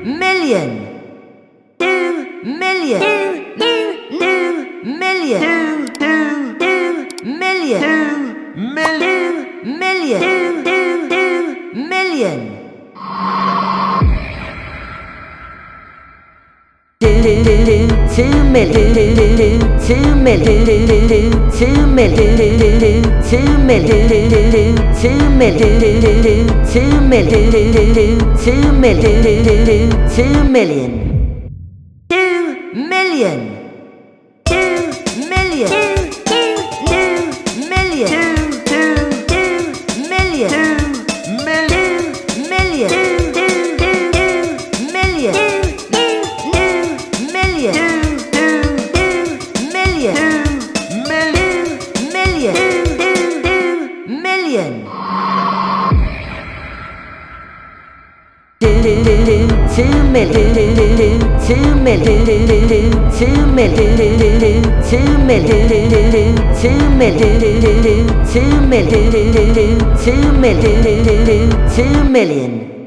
million. 2 million. 2 million. 2 million. 2 million. 2 million. 2 million. 2 million. 2 million. 2 million. 2 million. 2 million. 2 million. 2 million. 2 million. 2 million. 2 million. 2 million. 2 million. 2 million. Million. 2 million. 2 million. 2 million. 2 million. 2 million. 2 million. 2 million. 2 million.